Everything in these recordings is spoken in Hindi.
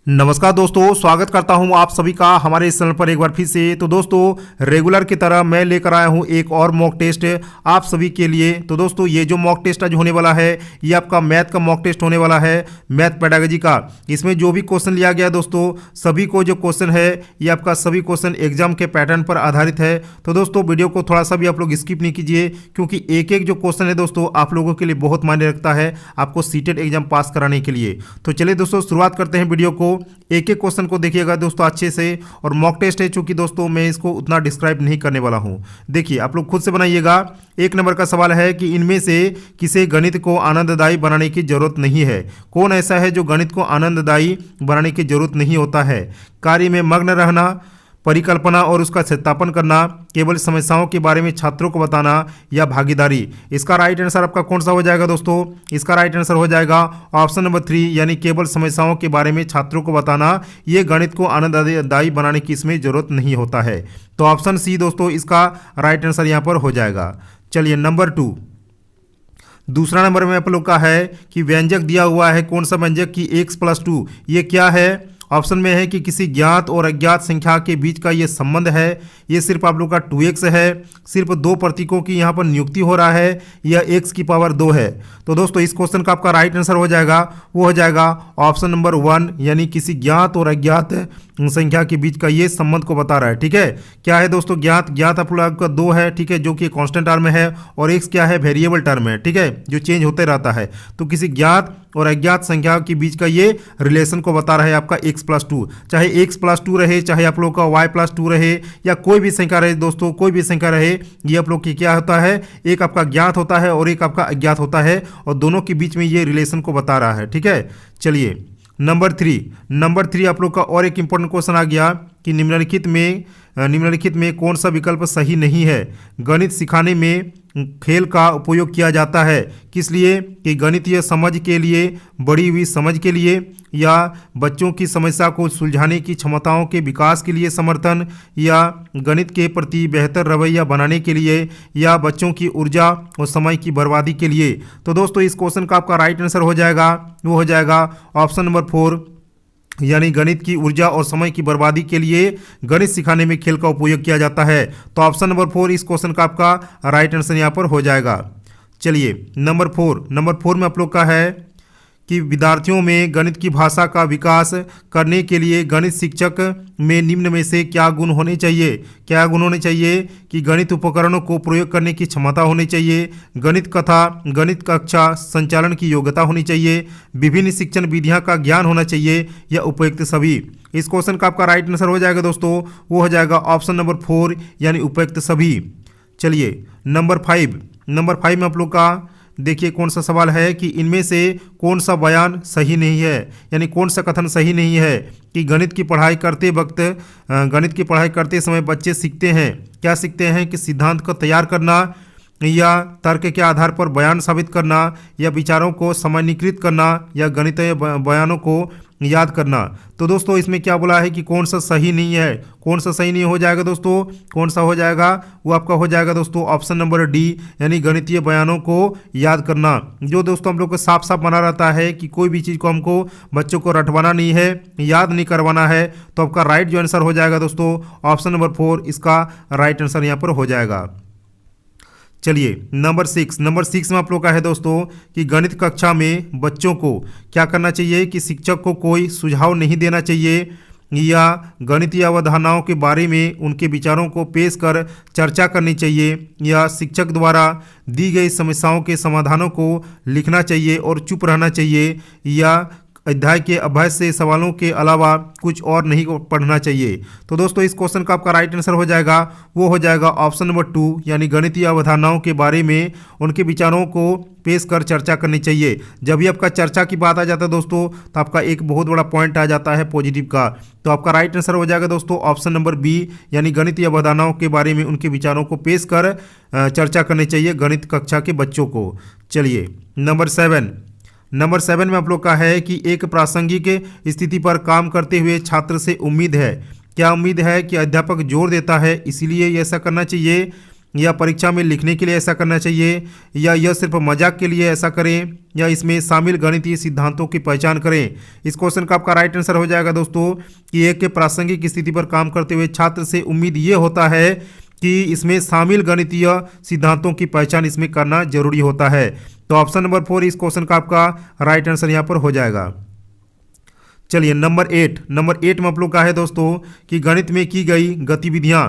नमस्कार दोस्तों, स्वागत करता हूं आप सभी का हमारे इस चैनल पर एक बार फिर से। तो दोस्तों, रेगुलर की तरह मैं लेकर आया हूं एक और मॉक टेस्ट आप सभी के लिए। तो दोस्तों, ये जो मॉक टेस्ट आज होने वाला है ये आपका मैथ का मॉक टेस्ट होने वाला है, मैथ पेडागोजी का। इसमें जो भी क्वेश्चन लिया गया दोस्तों, सभी को जो क्वेश्चन है ये आपका सभी क्वेश्चन एग्जाम के पैटर्न पर आधारित है। तो दोस्तों, वीडियो को थोड़ा सा भी आप लोग स्किप नहीं कीजिए, क्योंकि एक एक जो क्वेश्चन है दोस्तों आप लोगों के लिए बहुत मायने रखता है आपको सीटेट एग्जाम पास कराने के लिए। तो चलिए दोस्तों, शुरुआत करते हैं वीडियो को। एक एक क्वेश्चन को देखिएगा दोस्तों अच्छे से। और मॉक टेस्ट है चूंकि दोस्तों मैं इसको उतना डिस्क्राइब नहीं करने वाला हूं। देखिए, आप लोग खुद से बनाइएगा। एक नंबर का सवाल है कि इनमें से किसे गणित को आनंददायी बनाने की जरूरत नहीं है। कौन ऐसा है जो गणित को आनंददायी बनाने की जरूरत नहीं होता है? कार्य में मग्न रहना, परिकल्पना और उसका सत्यापन करना, केवल समस्याओं के बारे में छात्रों को बताना, या भागीदारी। इसका राइट आंसर आपका कौन सा हो जाएगा दोस्तों? इसका राइट आंसर हो जाएगा ऑप्शन नंबर 3, यानी केवल समस्याओं के बारे में छात्रों को बताना। ये गणित को आनंददायी बनाने की इसमें जरूरत नहीं होता है। तो ऑप्शन सी दोस्तों इसका राइट आंसर यहाँ पर हो जाएगा। चलिए नंबर 2, दूसरा नंबर में आप लोग का है कि व्यंजक दिया हुआ है। कौन सा व्यंजक कि x+2, ये क्या है? ऑप्शन में है कि किसी ज्ञात और अज्ञात संख्या के बीच का ये संबंध है। ये सिर्फ आप लोग का 2x है, सिर्फ दो प्रतीकों की यहाँ पर नियुक्ति हो रहा है, या x की पावर 2 है। तो दोस्तों इस क्वेश्चन का आपका राइट आंसर हो जाएगा, वो हो जाएगा ऑप्शन नंबर 1, यानी किसी ज्ञात और अज्ञात संख्या के बीच का ये संबंध को बता रहा है। ठीक है, क्या है दोस्तों? ज्ञात आप लोग का 2 है, ठीक है, जो कि कांस्टेंट टर्म में है, और x क्या है? वेरिएबल टर्म है, ठीक है, जो चेंज होते रहता है। तो किसी ज्ञात और अज्ञात संख्या के बीच का ये रिलेशन को बता रहा है आपका x+2। चाहे x+2 रहे, चाहे आप लोग का y+2 रहे, या कोई भी संख्या रहे दोस्तों, कोई भी संख्या रहे, ये आप लोग की क्या होता है? एक आपका ज्ञात होता है और एक आपका अज्ञात होता है, और दोनों के बीच में ये रिलेशन को बता रहा है। ठीक है, चलिए नंबर 3 आप लोग का और एक इंपॉर्टेंट क्वेश्चन आ गया कि निम्नलिखित में कौन सा विकल्प सही नहीं है? गणित सिखाने में खेल का उपयोग किया जाता है किस लिए? कि गणितीय समझ के लिए, बढ़ी हुई समझ के लिए, या बच्चों की समस्या को सुलझाने की क्षमताओं के विकास के लिए समर्थन, या गणित के प्रति बेहतर रवैया बनाने के लिए, या बच्चों की ऊर्जा और समय की बर्बादी के लिए। तो दोस्तों इस क्वेश्चन का आपका राइट आंसर हो जाएगा, वो हो जाएगा ऑप्शन नंबर 4, यानी गणित की ऊर्जा और समय की बर्बादी के लिए गणित सिखाने में खेल का उपयोग किया जाता है। तो ऑप्शन नंबर 4 इस क्वेश्चन का आपका राइट आंसर यहाँ पर हो जाएगा। चलिए नंबर 4 में आप लोग का है कि विद्यार्थियों में गणित की भाषा का विकास करने के लिए गणित शिक्षक में निम्न में से क्या गुण होने चाहिए? क्या गुण होने चाहिए? कि गणित उपकरणों को प्रयोग करने की क्षमता होनी चाहिए, गणित कथा, गणित कक्षा संचालन की योग्यता होनी चाहिए, विभिन्न शिक्षण विधियां का ज्ञान होना चाहिए, या उपयुक्त सभी। इस क्वेश्चन का आपका राइट आंसर हो जाएगा दोस्तों, वो हो जाएगा ऑप्शन नंबर 4, यानी उपयुक्त सभी। चलिए नंबर 5 में आप लोग का देखिए कौन सा सवाल है कि इनमें से कौन सा बयान सही नहीं है, यानी कौन सा कथन सही नहीं है कि गणित की पढ़ाई करते समय बच्चे सीखते हैं। क्या सीखते हैं? कि सिद्धांत को तैयार करना, या तर्क के आधार पर बयान साबित करना, या विचारों को सामान्यीकृत करना, या गणितीय बयानों को याद करना। तो दोस्तों इसमें क्या बोला है कि कौन सा सही नहीं है? कौन सा सही नहीं हो जाएगा दोस्तों? कौन सा हो जाएगा? वो आपका हो जाएगा दोस्तों ऑप्शन नंबर डी, यानी गणितीय बयानों को याद करना। जो दोस्तों हम लोग को साफ साफ बना रहता है कि कोई भी चीज़ को हमको बच्चों को रटवाना नहीं है, याद नहीं करवाना है। तो आपका राइट जो आंसर हो जाएगा दोस्तों ऑप्शन नंबर 4 इसका राइट आंसर यहाँ पर हो जाएगा। चलिए नंबर 6 में आप लोग का है दोस्तों कि गणित कक्षा में बच्चों को क्या करना चाहिए? कि शिक्षक को कोई सुझाव नहीं देना चाहिए, या गणितीय अवधारणाओं के बारे में उनके विचारों को पेश कर चर्चा करनी चाहिए, या शिक्षक द्वारा दी गई समस्याओं के समाधानों को लिखना चाहिए और चुप रहना चाहिए, या अध्याय के अभ्यास से सवालों के अलावा कुछ और नहीं पढ़ना चाहिए। तो दोस्तों इस क्वेश्चन का आपका राइट आंसर हो जाएगा, वो हो जाएगा ऑप्शन नंबर 2, यानी गणितीय अवधारणाओं के बारे में उनके विचारों को पेश कर चर्चा करनी चाहिए। जब भी आपका चर्चा की बात आ जाता है दोस्तों, तो आपका एक बहुत बड़ा पॉइंट आ जाता है पॉजिटिव का। तो आपका राइट आंसर हो जाएगा दोस्तों ऑप्शन नंबर बी, यानी गणितीय अवधारणाओं के बारे में उनके विचारों को पेश कर चर्चा करनी चाहिए गणित कक्षा के बच्चों को। चलिए नंबर 7 में आप लोग का है कि एक प्रासंगिक स्थिति पर काम करते हुए छात्र से उम्मीद है। क्या उम्मीद है? कि अध्यापक जोर देता है, इसीलिए ऐसा करना चाहिए, या परीक्षा में लिखने के लिए ऐसा करना चाहिए, या यह सिर्फ मजाक के लिए ऐसा करें, या इसमें शामिल गणितीय सिद्धांतों की पहचान करें। इस क्वेश्चन का आपका राइट आंसर हो जाएगा दोस्तों कि एक के प्रासंगिक स्थिति पर काम करते हुए छात्र से उम्मीद ये होता है कि इसमें शामिल गणितीय सिद्धांतों की पहचान इसमें करना जरूरी होता है। तो ऑप्शन नंबर 4 इस क्वेश्चन का आपका राइट आंसर यहाँ पर हो जाएगा। चलिए नंबर 8 में आप लोग का है दोस्तों कि गणित में की गई गतिविधियां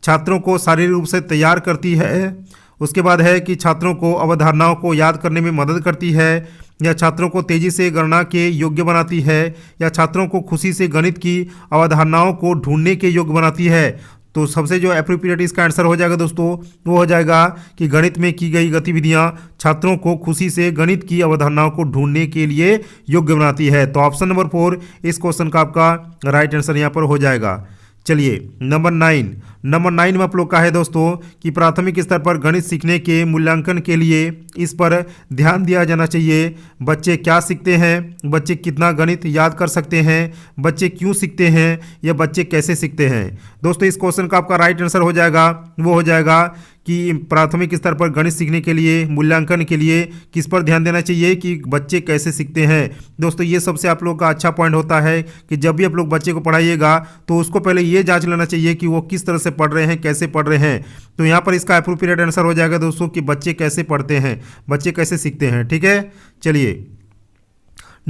छात्रों को शारीरिक रूप से तैयार करती है। उसके बाद है कि छात्रों को अवधारणाओं को याद करने में मदद करती है, या छात्रों को तेजी से गणना के योग्य बनाती है, या छात्रों को खुशी से गणित की अवधारणाओं को ढूंढने के योग्य बनाती है। तो सबसे जो एप्रोप्रिएट इसका आंसर हो जाएगा दोस्तों वो हो जाएगा कि गणित में की गई गतिविधियां छात्रों को खुशी से गणित की अवधारणाओं को ढूंढने के लिए योग्य बनाती है। तो ऑप्शन नंबर 4 इस क्वेश्चन का आपका राइट आंसर यहाँ पर हो जाएगा। चलिए नंबर 9 में आप लोग का है दोस्तों कि प्राथमिक स्तर पर गणित सीखने के मूल्यांकन के लिए इस पर ध्यान दिया जाना चाहिए। बच्चे क्या सीखते हैं, बच्चे कितना गणित याद कर सकते हैं, बच्चे क्यों सीखते हैं, या बच्चे कैसे सीखते हैं। दोस्तों इस क्वेश्चन का आपका राइट आंसर हो जाएगा, वो हो जाएगा कि प्राथमिक स्तर पर गणित सीखने के लिए मूल्यांकन के लिए किस पर ध्यान देना चाहिए कि बच्चे कैसे सीखते हैं। दोस्तों ये सबसे आप लोग का अच्छा पॉइंट होता है कि जब भी आप लोग बच्चे को पढ़ाइएगा तो उसको पहले ये जांच लेना चाहिए कि वो किस तरह से पढ़ रहे हैं, कैसे पढ़ रहे हैं। तो यहाँ पर इसका एप्रोप्रिएट आंसर हो जाएगा दोस्तों कि बच्चे कैसे पढ़ते हैं, बच्चे कैसे सीखते हैं। ठीक है, चलिए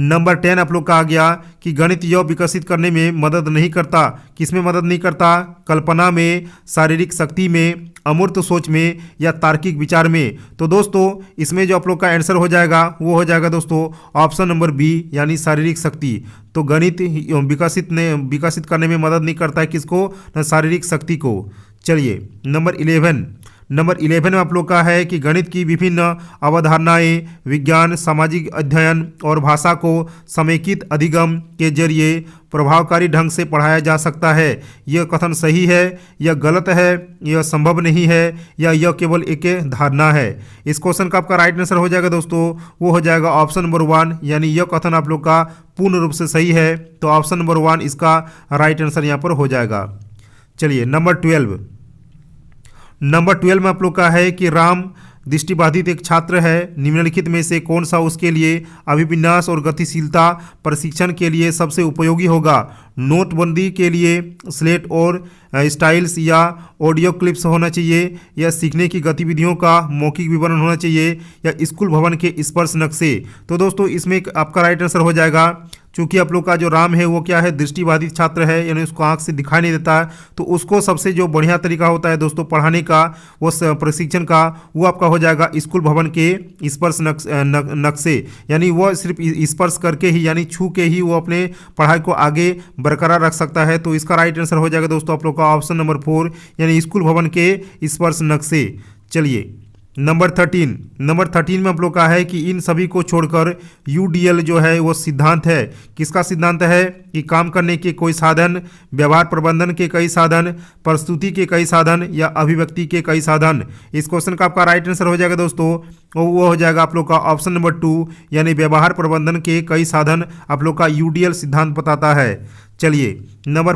नंबर 10 आप लोग का आ गया कि गणित यह विकसित करने में मदद नहीं करता। किस में मदद नहीं करता? कल्पना में, शारीरिक शक्ति में, अमूर्त सोच में, या तार्किक विचार में। तो दोस्तों इसमें जो आप लोग का आंसर हो जाएगा वो हो जाएगा दोस्तों ऑप्शन नंबर बी यानी शारीरिक शक्ति। तो गणित विकसित करने में मदद नहीं करता है किसको? न शारीरिक शक्ति को। चलिए नंबर 11 में आप लोग का है कि गणित की विभिन्न अवधारणाएं विज्ञान, सामाजिक अध्ययन और भाषा को समेकित अधिगम के जरिए प्रभावकारी ढंग से पढ़ाया जा सकता है। यह कथन सही है या गलत है, यह संभव नहीं है, या यह केवल एक धारणा है। इस क्वेश्चन का आपका राइट आंसर हो जाएगा दोस्तों वो हो जाएगा ऑप्शन नंबर 1 यानी यह कथन आप लोग का पूर्ण रूप से सही है। तो ऑप्शन नंबर 1 इसका राइट आंसर यहाँ पर हो जाएगा। चलिए नंबर 12 में आप लोग का है कि राम दृष्टिबाधित एक छात्र है। निम्नलिखित में से कौन सा उसके लिए अभिविन्यास और गतिशीलता प्रशिक्षण के लिए सबसे उपयोगी होगा? नोटबंदी के लिए स्लेट और स्टाइल्स या ऑडियो क्लिप्स होना चाहिए, या सीखने की गतिविधियों का मौखिक विवरण होना चाहिए, या स्कूल भवन के स्पर्श नक्शे। तो दोस्तों इसमें आपका राइट आंसर हो जाएगा चूँकि आप लोग का जो राम है वो क्या है, दृष्टिबाधित छात्र है, यानी उसको आंख से दिखाई नहीं देता है। तो उसको सबसे जो बढ़िया तरीका होता है दोस्तों पढ़ाने का, वो प्रशिक्षण का, वो आपका हो जाएगा स्कूल भवन के स्पर्श नक्शे। यानी वो सिर्फ स्पर्श करके ही यानी छू के ही वो अपने पढ़ाई को आगे बरकरार रख सकता है। तो इसका राइट आंसर हो जाएगा दोस्तों आप लोग का ऑप्शन नंबर 4 यानी स्कूल भवन के स्पर्श नक्शे। चलिए नंबर 13 में आप लोग का है कि इन सभी को छोड़कर UDL जो है वो सिद्धांत है। किसका सिद्धांत है? कि काम करने के कोई साधन, व्यवहार प्रबंधन के कई साधन, प्रस्तुति के कई साधन, या अभिव्यक्ति के कई साधन। इस क्वेश्चन का आपका राइट आंसर हो जाएगा दोस्तों वो हो जाएगा आप लोग का ऑप्शन नंबर 2 यानी व्यवहार प्रबंधन के कई साधन आप लोग का UDL सिद्धांत बताता है। चलिए नंबर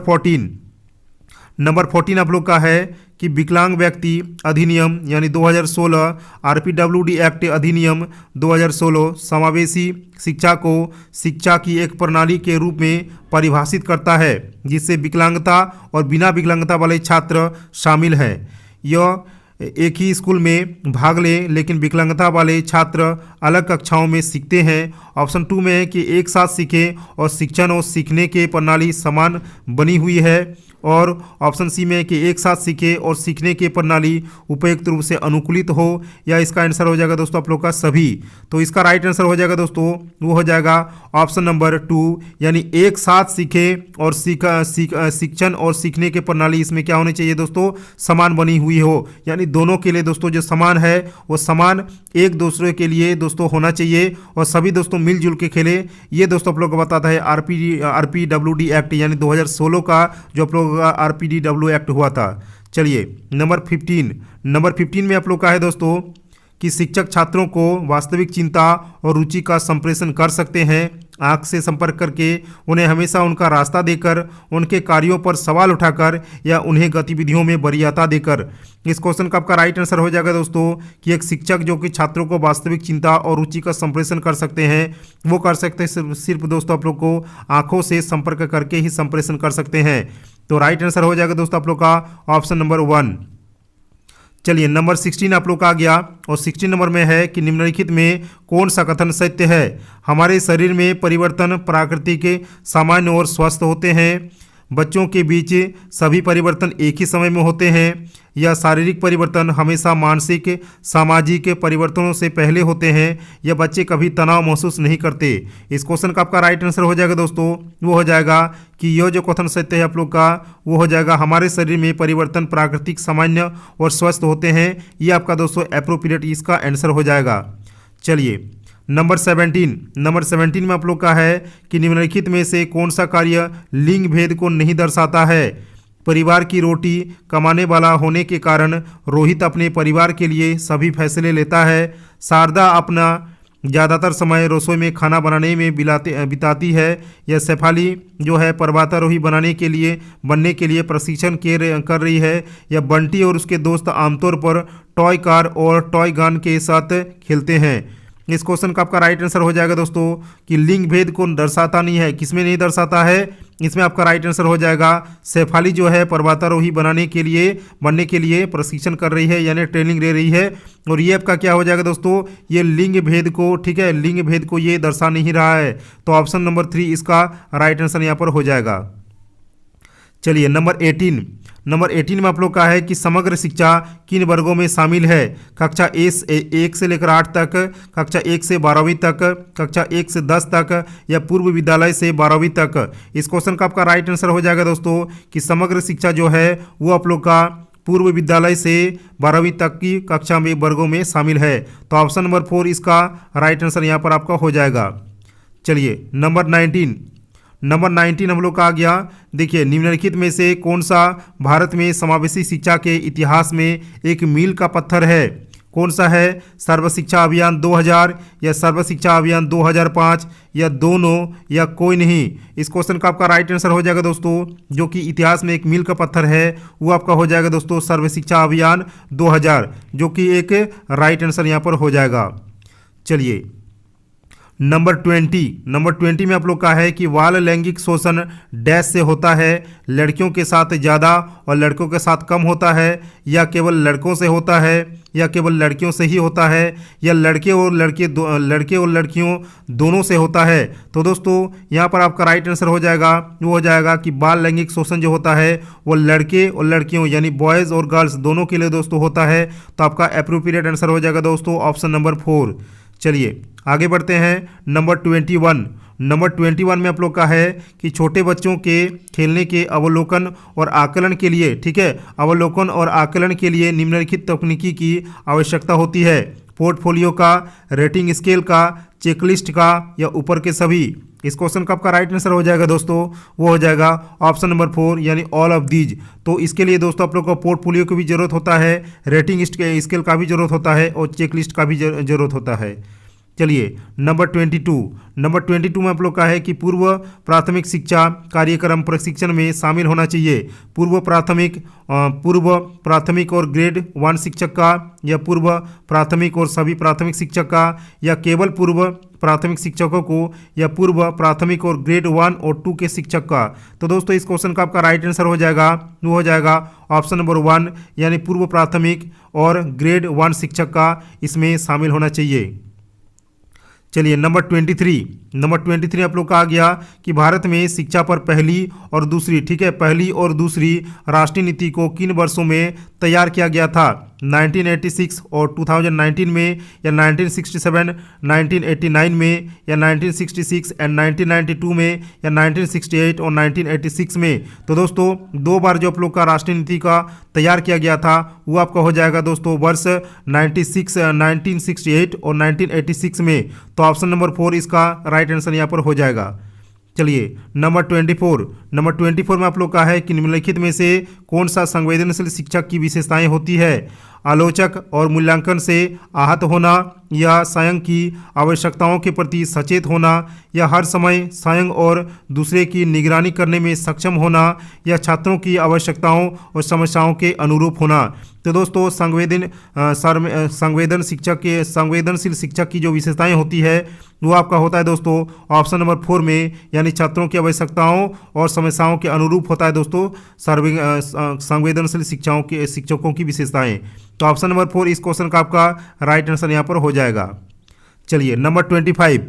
14 आप लोग का है कि विकलांग व्यक्ति अधिनियम यानी 2016 RPWD एक्ट अधिनियम 2016 समावेशी शिक्षा को शिक्षा की एक प्रणाली के रूप में परिभाषित करता है जिससे विकलांगता और बिना विकलांगता वाले छात्र शामिल हैं। यह एक ही स्कूल में भाग लें लेकिन विकलांगता वाले छात्र अलग कक्षाओं में सीखते हैं। ऑप्शन 2 में है कि एक साथ सीखें और शिक्षण और सीखने के प्रणाली समान बनी हुई है, और ऑप्शन सी में कि एक साथ सीखे और सीखने की प्रणाली उपयुक्त रूप से अनुकूलित हो, या इसका आंसर हो जाएगा दोस्तों आप लोग का सभी। तो इसका राइट आंसर हो जाएगा दोस्तों वो हो जाएगा ऑप्शन नंबर 2 यानी एक साथ सीखे और शिक्षण और सीखने की प्रणाली इसमें क्या होनी चाहिए दोस्तों? समान बनी हुई हो। यानी दोनों के लिए दोस्तों जो समान है वो समान एक दूसरे के लिए दोस्तों होना चाहिए, और सभी दोस्तों मिलजुल के खेले। ये दोस्तों आप लोग को बताता है RPWD एक्ट यानी 2016 का जो आप लोग RPDW एक्ट हुआ था। चलिए नंबर 15 में आप लोग का है दोस्तों कि शिक्षक छात्रों को वास्तविक चिंता और रुचि का संप्रेषण कर सकते हैं। आंख से संपर्क करके उन्हें हमेशा उनका रास्ता देकर, उनके कार्यों पर सवाल उठाकर या उन्हें गतिविधियों में वरीयता देकर। इस क्वेश्चन का आपका राइट आंसर हो जाएगा दोस्तों कि एक शिक्षक जो कि छात्रों को वास्तविक चिंता और रुचि का संप्रेषण कर सकते हैं, वो कर सकते हैं सिर्फ दोस्तों आप लोग को आंखों से संपर्क करके ही संप्रेषण कर सकते हैं। तो राइट आंसर हो जाएगा दोस्तों आप लोग का ऑप्शन नंबर 1। चलिए नंबर 16 आप लोग का आ गया और 16 नंबर में है कि निम्नलिखित में कौन सा कथन सत्य है। हमारे शरीर में परिवर्तन प्राकृतिक, सामान्य और स्वस्थ होते हैं। बच्चों के बीच सभी परिवर्तन एक ही समय में होते हैं, या शारीरिक परिवर्तन हमेशा मानसिक सामाजिक परिवर्तनों से पहले होते हैं, या बच्चे कभी तनाव महसूस नहीं करते। इस क्वेश्चन का आपका राइट आंसर हो जाएगा दोस्तों, वो हो जाएगा कि यह जो कथन सत्य है आप लोग का, वो हो जाएगा हमारे शरीर में परिवर्तन प्राकृतिक, सामान्य और स्वस्थ होते हैं। ये आपका दोस्तों एप्रोप्रिएट इसका आंसर हो जाएगा। चलिए नंबर 17 में आप लोग का है कि निम्नलिखित में से कौन सा कार्य लिंग भेद को नहीं दर्शाता है। परिवार की रोटी कमाने वाला होने के कारण रोहित अपने परिवार के लिए सभी फैसले लेता है। शारदा अपना ज़्यादातर समय रसोई में खाना बनाने में बिताती है। या शेफाली जो है पर्वतारोही बनने के लिए प्रशिक्षण कर रही है। या बंटी और उसके दोस्त आमतौर पर टॉय कार और टॉय गन के साथ खेलते हैं। इस क्वेश्चन का आपका राइट आंसर हो जाएगा दोस्तों कि लिंग भेद को दर्शाता नहीं है। किसमें नहीं दर्शाता है? इसमें आपका राइट आंसर हो जाएगा शेफाली जो है पर्वतारोही बनने के लिए प्रशिक्षण कर रही है, यानी ट्रेनिंग ले रही है। और ये आपका क्या हो जाएगा दोस्तों, ये लिंग भेद को, ठीक है, लिंग भेद को ये दर्शा नहीं रहा है। तो ऑप्शन नंबर 3 इसका राइट आंसर यहाँ पर हो जाएगा। चलिए नंबर 18 में आप लोग का है कि समग्र शिक्षा किन वर्गों में शामिल है। कक्षा 1 से लेकर 8 तक, कक्षा 1 से 12वीं तक, कक्षा 1 से 10 तक, या पूर्व विद्यालय से 12वीं तक। इस क्वेश्चन का आपका राइट आंसर हो जाएगा दोस्तों कि समग्र शिक्षा जो है वो आप लोग का पूर्व विद्यालय से 12वीं तक की कक्षा में वर्गों में शामिल है। तो ऑप्शन नंबर 4 इसका राइट आंसर यहाँ पर आपका हो जाएगा। चलिए नंबर 19 हम लोग का आ गया। देखिए निम्नलिखित में से कौन सा भारत में समावेशी शिक्षा के इतिहास में एक मील का पत्थर है। कौन सा है? सर्व शिक्षा अभियान 2000, या सर्व शिक्षा अभियान 2005, या दोनों, या कोई नहीं। इस क्वेश्चन का आपका राइट आंसर हो जाएगा दोस्तों जो कि इतिहास में एक मील का पत्थर है, वो आपका हो जाएगा दोस्तों सर्व शिक्षा अभियान 2000, जो कि एक राइट आंसर यहाँ पर हो जाएगा। चलिए नंबर 20 में आप लोग का है कि बाल लैंगिक शोषण डैश से होता है। लड़कियों के साथ ज़्यादा और लड़कों के साथ कम होता है, या केवल लड़कों से होता है, या केवल लड़कियों से ही होता है, या लड़के और लड़कियों दोनों से होता है। तो दोस्तों यहाँ पर आपका राइट आंसर हो जाएगा, वो हो जाएगा कि बाल लैंगिक शोषण जो होता है वो लड़के और लड़कियों यानी बॉयज़ और गर्ल्स दोनों के लिए दोस्तों होता है। तो आपका एप्रोप्रिएट आंसर हो जाएगा दोस्तों ऑप्शन नंबर 4। चलिए आगे बढ़ते हैं। नंबर 21 में आप लोग का है कि छोटे बच्चों के खेलने के अवलोकन और आकलन के लिए, ठीक है, अवलोकन और आकलन के लिए निम्नलिखित तकनीकी की आवश्यकता होती है। पोर्टफोलियो का, रेटिंग स्केल का, चेकलिस्ट का, या ऊपर के सभी। इस क्वेश्चन का आपका राइट आंसर हो जाएगा दोस्तों, वो हो जाएगा ऑप्शन नंबर 4 यानी ऑल ऑफ दीज। तो इसके लिए दोस्तों आप लोग को पोर्टफोलियो की भी जरूरत होता है, रेटिंग स्केल का भी जरूरत होता है, और चेकलिस्ट का भी जरूरत होता है। चलिए नंबर 22 में आप लोग का है कि पूर्व प्राथमिक शिक्षा कार्यक्रम प्रशिक्षण में शामिल होना चाहिए। पूर्व प्राथमिक और ग्रेड 1 शिक्षक का, या पूर्व प्राथमिक और सभी प्राथमिक शिक्षक का, या केवल पूर्व प्राथमिक शिक्षकों को, या पूर्व प्राथमिक और ग्रेड 1 और 2 के शिक्षक का। तो दोस्तों इस क्वेश्चन का आपका राइट आंसर हो जाएगा, वो हो जाएगा ऑप्शन नंबर 1 यानी पूर्व प्राथमिक और ग्रेड 1 शिक्षक का इसमें शामिल होना चाहिए। चलिए नंबर 23 आप लोग का आ गया कि भारत में शिक्षा पर पहली और दूसरी, ठीक है, पहली और दूसरी राष्ट्रीय नीति को किन वर्षों में तैयार किया गया था। 1986 और 2019 में, या 1967, 1989 में, या 1966 एंड 1992 में, या 1968 और 1986 में। तो दोस्तों 2 बार जो आप लोग का राष्ट्रीय नीति का तैयार किया गया था वो आपका हो जाएगा दोस्तों वर्ष 1968 और 1986 में। तो ऑप्शन नंबर 4 इसका राइट आंसर यहाँ पर हो जाएगा। चलिए नंबर 24 में आप लोग का है कि निम्नलिखित में से कौन सा संवेदनशील शिक्षक की विशेषताएं होती है। आलोचक और मूल्यांकन से आहत होना, या स्वयं की आवश्यकताओं के प्रति सचेत होना, या हर समय स्वयं और दूसरे की निगरानी करने में सक्षम होना, या छात्रों की आवश्यकताओं और समस्याओं के अनुरूप होना। तो दोस्तों संवेदनशील शिक्षक की जो विशेषताएं होती है वो आपका होता है दोस्तों ऑप्शन नंबर 4 में, यानी छात्रों की आवश्यकताओं और समस्याओं के अनुरूप होता है दोस्तों संवेदनशील शिक्षकों की विशेषताएं। तो ऑप्शन नंबर 4 इस क्वेश्चन का आपका राइट आंसर यहाँ पर हो जाएगा। चलिए नंबर 25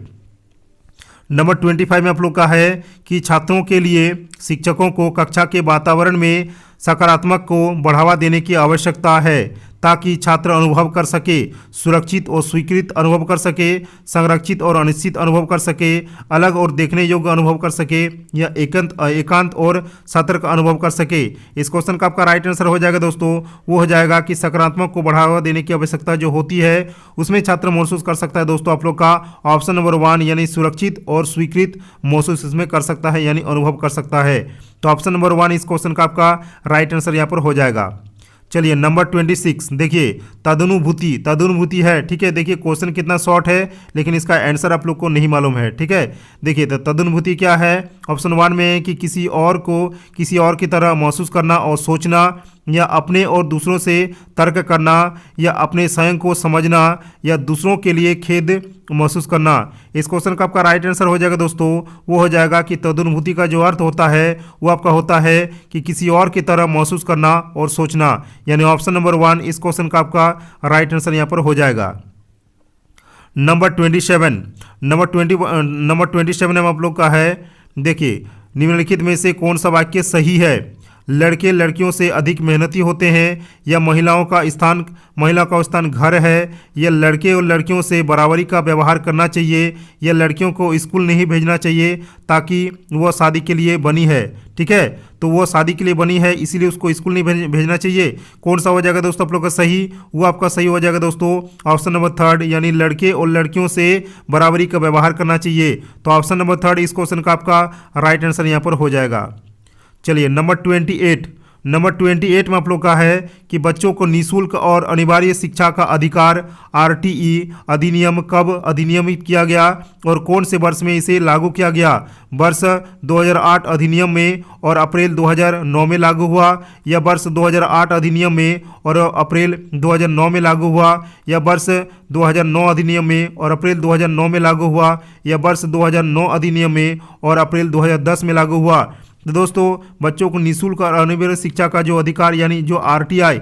में आप लोग का है कि छात्रों के लिए शिक्षकों को कक्षा के वातावरण में सकारात्मक को बढ़ावा देने की आवश्यकता है ताकि छात्र अनुभव कर सके, सुरक्षित और स्वीकृत अनुभव कर सके, संरक्षित और अनिश्चित अनुभव कर सके, अलग और देखने योग्य अनुभव कर सके, या एकांत और सतर्क अनुभव कर सके। इस क्वेश्चन का आपका राइट आंसर हो जाएगा दोस्तों, वो हो जाएगा कि सकारात्मक को बढ़ावा देने की आवश्यकता जो होती है उसमें छात्र महसूस कर सकता है दोस्तों आप लोग का ऑप्शन नंबर 1, यानी सुरक्षित और स्वीकृत महसूस इसमें कर सकता है, यानी अनुभव कर सकता है। तो ऑप्शन नंबर 1 इस क्वेश्चन का आपका राइट आंसर यहाँ पर हो जाएगा। चलिए नंबर 26 देखिए, तदनुभूति है, ठीक है। देखिए क्वेश्चन कितना शॉर्ट है लेकिन इसका आंसर आप लोग को नहीं मालूम है, ठीक है। देखिए तो तदनुभूति क्या है, ऑप्शन 1 में है कि किसी और को किसी और की तरह महसूस करना और सोचना, या अपने और दूसरों से तर्क करना, या अपने स्वयं को समझना, या दूसरों के लिए खेद महसूस करना। इस क्वेश्चन का आपका राइट आंसर हो जाएगा दोस्तों, वो हो जाएगा कि तदनुभूति का जो अर्थ होता है वो आपका होता है कि किसी और की तरह महसूस करना और सोचना, यानी ऑप्शन नंबर 1 इस क्वेश्चन का आपका राइट आंसर यहाँ पर हो जाएगा। नंबर 27 में आप लोग का है, देखिए निम्नलिखित में से कौन सा वाक्य सही है। लड़के लड़कियों से अधिक मेहनती होते हैं, या महिला का स्थान घर है, या लड़के और लड़कियों से बराबरी का व्यवहार करना चाहिए, या लड़कियों को स्कूल नहीं भेजना चाहिए ताकि वह शादी के लिए बनी है, ठीक है। तो वो शादी के लिए बनी है इसीलिए उसको स्कूल नहीं भेजना चाहिए। कौन सा हो जाएगा दोस्तों आप लोग का सही, वो आपका सही हो जाएगा दोस्तों ऑप्शन नंबर 3, यानी लड़के और लड़कियों से बराबरी का व्यवहार करना चाहिए। तो ऑप्शन नंबर 3 इस क्वेश्चन का आपका राइट आंसर यहाँ पर हो जाएगा। चलिए नंबर 28 में आप लोग का है कि बच्चों को निःशुल्क और अनिवार्य शिक्षा का अधिकार आरटीई अधिनियम कब अधिनियमित किया गया और कौन से वर्ष में इसे लागू किया गया। वर्ष 2008 अधिनियम में और अप्रैल 2009 में लागू हुआ, या वर्ष 2008 अधिनियम में और अप्रैल 2009 में लागू हुआ, या वर्ष 2009 अधिनियम में और अप्रैल 2009 में लागू हुआ, या वर्ष 2009 अधिनियम में और अप्रैल 2010 में लागू हुआ। तो दोस्तों बच्चों को निःशुल्क और अनिवार्य शिक्षा का जो अधिकार यानी जो आरटीआई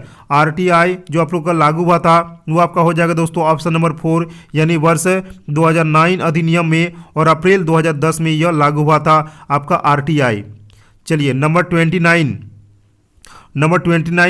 जो आप लोग का लागू हुआ था वो आपका हो जाएगा दोस्तों ऑप्शन नंबर 4, यानी वर्ष 2009 अधिनियम में और अप्रैल 2010 में यह लागू हुआ था आपका आरटीआई। चलिए नंबर 29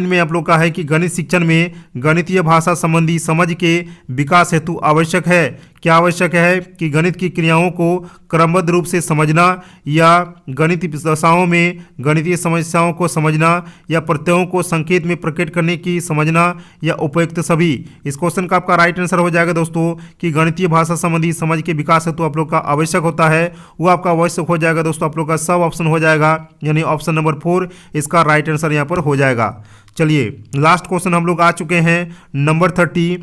में आप लोग का है कि गणित शिक्षण में गणितीय भाषा संबंधी समझ के विकास हेतु आवश्यक है। क्या आवश्यक है कि गणित की क्रियाओं को क्रमबद्ध रूप से समझना, या गणित दशाओं में गणितीय समस्याओं को समझना, या प्रत्ययों को संकेत में प्रकट करने की समझना, या उपयुक्त सभी। इस क्वेश्चन का आपका राइट आंसर हो जाएगा दोस्तों कि गणितीय भाषा संबंधी समझ के विकास हेतु आप लोग का आवश्यक होता है, वो आपका आवश्यक हो जाएगा दोस्तों आप लोग का सब ऑप्शन हो जाएगा, यानी ऑप्शन नंबर 4 इसका राइट आंसर यहाँ पर हो जाएगा। चलिए लास्ट क्वेश्चन हम लोग आ चुके हैं नंबर 30।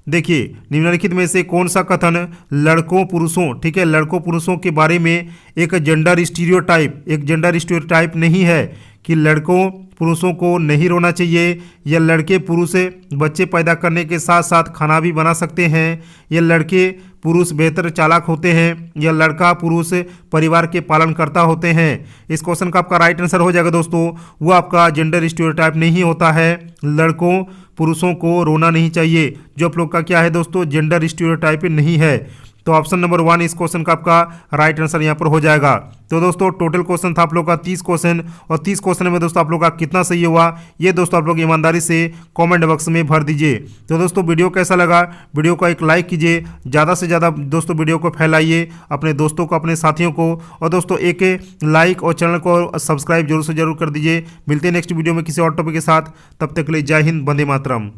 देखिए निम्नलिखित में से कौन सा कथन लड़कों पुरुषों, ठीक है, लड़कों पुरुषों के बारे में एक जेंडर स्टीरियोटाइप नहीं है कि लड़कों पुरुषों को नहीं रोना चाहिए, या लड़के पुरुष बच्चे पैदा करने के साथ साथ खाना भी बना सकते हैं, या लड़के पुरुष बेहतर चालाक होते हैं, या लड़का पुरुष परिवार के पालनकर्ता होते हैं। इस क्वेश्चन का आपका राइट आंसर हो जाएगा दोस्तों, वो आपका जेंडर स्टीरियोटाइप नहीं होता है। लड़कों पुरुषों को रोना नहीं चाहिए जो आप लोग का क्या है दोस्तों जेंडर स्टीरियोटाइप नहीं है। तो ऑप्शन नंबर 1 इस क्वेश्चन का आपका राइट आंसर यहाँ पर हो जाएगा। तो दोस्तों टोटल क्वेश्चन था आप लोग का 30 क्वेश्चन, और 30 क्वेश्चन में दोस्तों आप लोग का कितना सही हुआ ये दोस्तों आप लोग ईमानदारी से कमेंट बॉक्स में भर दीजिए। तो दोस्तों वीडियो कैसा लगा, वीडियो को एक लाइक कीजिए, ज़्यादा से ज़्यादा दोस्तों वीडियो को फैलाइए अपने दोस्तों को, अपने साथियों को, और दोस्तों एक लाइक और चैनल को सब्सक्राइब जरूर से जरूर कर दीजिए। मिलते हैं नेक्स्ट वीडियो में किसी और टॉपिक के साथ, तब तक के लिए जय हिंद, वंदे मातरम।